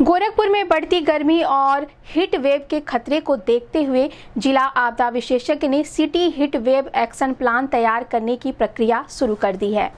गोरखपुर में बढ़ती गर्मी और हीट वेव के खतरे को देखते हुए जिला आपदा विशेषज्ञ ने city heat wave action plan तैयार करने की प्रक्रिया शुरू कर दी है।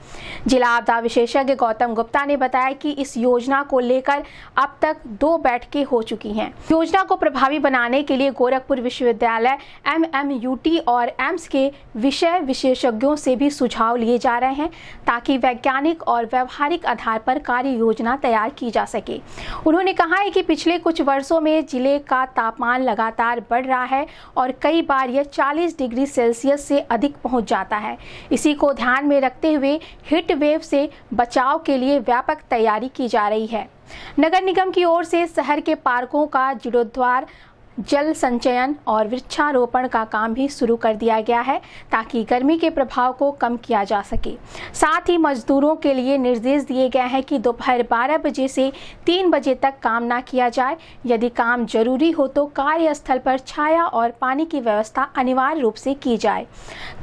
जिला आपदा विशेषज्ञ गौतम गुप्ता ने बताया कि इस योजना को लेकर अब तक 2 बैठकें हो चुकी हैं। योजना को प्रभावी बनाने के लिए गोरखपुर विश्वविद्यालय, MMUT और एम्स के विषय विशेषज्ञों से भी सुझाव लिए जा रहे हैं ताकि वैज्ञानिक और व्यवहारिक आधार पर कार्य योजना तैयार की जा सके। उन्होंने कहा है कि पिछले कुछ वर्षों में जिले का तापमान लगातार बढ़ रहा है और कई बार यह 40 डिग्री सेल्सियस से अधिक पहुंच जाता है। इसी को ध्यान में रखते हुए हीट वेव से बचाव के लिए व्यापक तैयारी की जा रही है। नगर निगम की ओर से शहर के पार्कों का जीर्णोद्धार, जल संचयन और वृक्षारोपण का काम भी शुरू कर दिया गया है ताकि गर्मी के प्रभाव को कम किया जा सके। साथ ही मजदूरों के लिए निर्देश दिए गए हैं कि दोपहर 12 बजे से 3 बजे तक काम ना किया जाए। यदि काम जरूरी हो तो कार्यस्थल पर छाया और पानी की व्यवस्था अनिवार्य रूप से की जाए।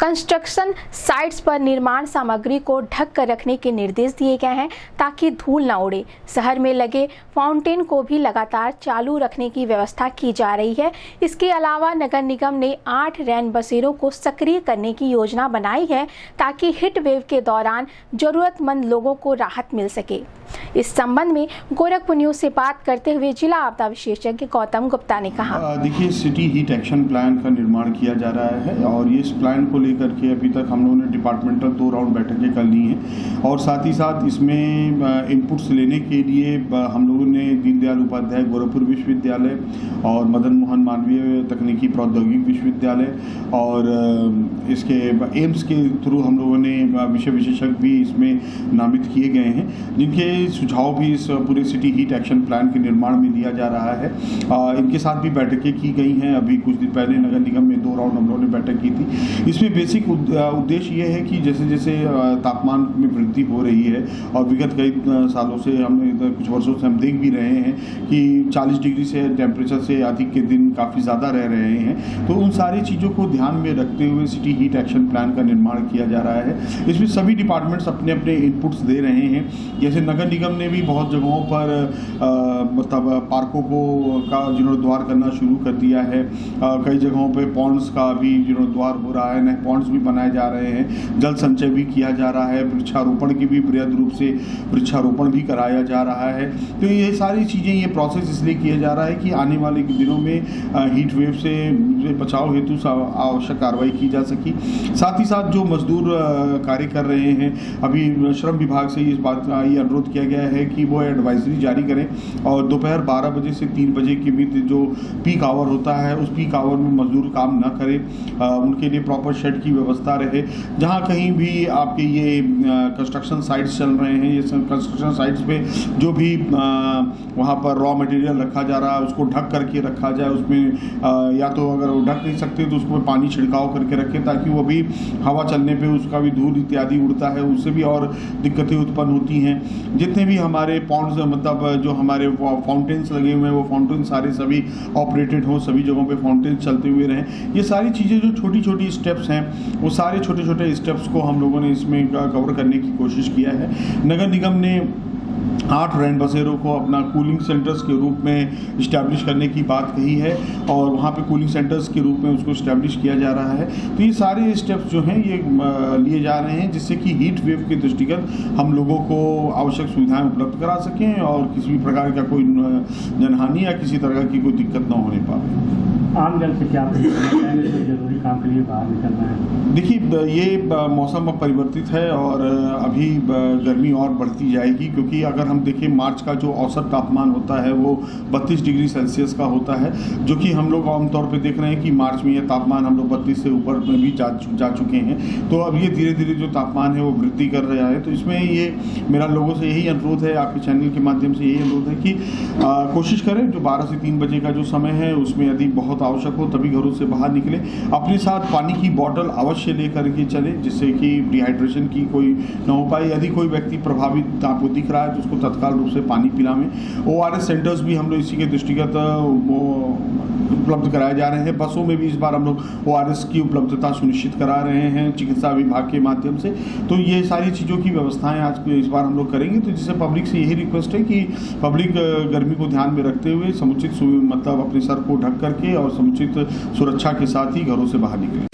कंस्ट्रक्शन साइट्स पर निर्माण सामग्री को ढक कर रखने के निर्देश दिए गए हैं ताकि धूल न उड़े। शहर में लगे फाउंटेन को भी लगातार चालू रखने की व्यवस्था की जा रही है। इसके अलावा नगर निगम ने 8 रैन बसेरों को सक्रिय करने की योजना बनाई है ताकि हीट वेव के दौरान जरूरतमंद लोगों को राहत मिल सके। इस संबंध में गोरखपुर न्यूज से बात करते हुए जिला आपदा विशेषज्ञ गौतम गुप्ता ने कहा, देखिए, सिटी हीट एक्शन प्लान का निर्माण किया जा रहा है और ये इस प्लान को लेकर के अभी तक हम लोगों ने डिपार्टमेंटल 2 राउंड बैठकें कर ली हैं और साथ ही साथ इसमें इनपुट्स लेने के लिए हम लोगों ने दीनदयाल उपाध्याय गोरखपुर विश्वविद्यालय और मदन मोहन मालवीय तकनीकी प्रौद्योगिकी विश्वविद्यालय और इसके एम्स के थ्रू हम लोगों ने विषय विशेषज्ञ भी इसमें नामित किए गए हैं, जिनके सुझाव भी इस पूरे सिटी हीट एक्शन प्लान के निर्माण में दिया जा रहा है। इनके साथ भी बैठकें की गई हैं। अभी कुछ दिन पहले नगर निगम में 2 राउंड हम लोगों ने बैठक की थी। इसमें बेसिक उद्देश्य ये है कि जैसे जैसे तापमान में वृद्धि हो रही है और विगत कई सालों से कुछ वर्षों से हम देख भी रहे हैं कि 40 डिग्री से टेम्परेचर से अधिक के दिन काफ़ी ज़्यादा रह रहे हैं, तो उन सारी चीज़ों को ध्यान में रखते हुए सिटी हीट एक्शन प्लान का निर्माण किया जा रहा है। इसमें सभी डिपार्टमेंट्स अपने अपने इनपुट्स दे रहे हैं। जैसे नगर निगम ने भी बहुत जगहों पर मतलब पार्कों का जीर्णोद्धार करना शुरू कर दिया है। कई जगहों पे पॉन्ड्स का भी जीर्णोद्धार हो रहा है, नए पॉन्ड्स भी बनाए जा रहे हैं, जल संचय भी किया जा रहा है, वृक्षारोपण की भी बृहद रूप से वृक्षारोपण भी कराया जा रहा है। तो ये सारी चीज़ें, ये प्रोसेस इसलिए किया जा रहा है कि आने वाले दिनों में हीट वेव से बचाव हेतु आवश्यक कार्रवाई की जा सकी। साथ ही साथ जो मजदूर कार्य कर रहे हैं, अभी श्रम विभाग से इस बात का ये अनुरोध किया गया है कि वो एडवाइजरी जारी करें और दोपहर 12 बजे से 3 बजे के बीच जो पीक आवर होता है उस पीक आवर में मजदूर काम न करें। उनके लिए प्रॉपर शेड की व्यवस्था रहे। जहां कहीं भी आपके ये कंस्ट्रक्शन साइट्स चल रहे हैं, ये कंस्ट्रक्शन साइट्स पे जो भी वहाँ पर रॉ मटेरियल रखा जा रहा है उसको ढक करके रखा जाए। उसमें या तो अगर वो ढक नहीं सकते तो उसको पानी छिड़काव करके रखें ताकि वो भी हवा चलने पे उसका भी धूल इत्यादि उड़ता है, उससे भी और दिक्कतें उत्पन्न होती हैं। जितने भी हमारे पॉन्ड्स मतलब जो हमारे फाउंटेन्स लगे हुए हैं वो फाउंटेन सारे सभी ऑपरेटेड हों, सभी जगहों पे फाउंटेन चलते हुए रहें। ये सारी चीज़ें जो छोटी छोटी स्टेप्स हैं वो सारे छोटे छोटे स्टेप्स को हम लोगों ने इसमें कवर करने की कोशिश किया है। नगर निगम ने 8 रैन बसेरों को अपना कूलिंग सेंटर्स के रूप में इस्टेब्लिश करने की बात कही है और वहाँ पे कूलिंग सेंटर्स के रूप में उसको इस्टेब्लिश किया जा रहा है। तो ये सारे स्टेप्स जो हैं ये लिए जा रहे हैं जिससे कि हीट वेव के दृष्टिगत हम लोगों को आवश्यक सुविधाएं उपलब्ध करा सकें और किसी भी प्रकार का कोई जनहानि या किसी तरह की कोई दिक्कत न होने पाए। आम जन से क्या जरूरी काम के लिए बाहर निकलना है? देखिए, ये मौसम अब परिवर्तित है और अभी गर्मी और बढ़ती जाएगी, क्योंकि अगर हम देखें मार्च का जो औसत तापमान होता है वो 32 डिग्री सेल्सियस का होता है, जो कि हम लोग आमतौर पे देख रहे हैं कि मार्च में यह तापमान हम लोग 32 से ऊपर में भी जा चुके हैं। तो अब ये धीरे धीरे जो तापमान है वो वृद्धि कर रहा है। तो इसमें ये मेरा लोगों से यही अनुरोध है, आपके चैनल के माध्यम से यही अनुरोध है कि कोशिश करें जो 12 से 3 बजे का जो समय है उसमें यदि बहुत आवश्यक हो तभी घरों से बाहर निकले। अपने साथ पानी की बोतल अवश्य लेकर के चले जिससे कि डिहाइड्रेशन की कोई न हो पाए। यदि कोई व्यक्ति प्रभावित आपको दिख रहा है तो उसको तत्काल रूप से पानी पिलाएं। ORS सेंटर्स भी हम लोग इसी के दृष्टिगत उपलब्ध कराए जा रहे हैं। बसों में भी इस बार हम लोग ORS की उपलब्धता सुनिश्चित करा रहे हैं चिकित्सा विभाग के माध्यम से। तो ये सारी चीज़ों की व्यवस्थाएं आज इस बार हम लोग करेंगे। तो जिससे पब्लिक से यही रिक्वेस्ट है कि पब्लिक गर्मी को ध्यान में रखते हुए समुचित मतलब अपने सर को ढक करके और समुचित सुरक्षा के साथ ही घरों से बाहर निकलें।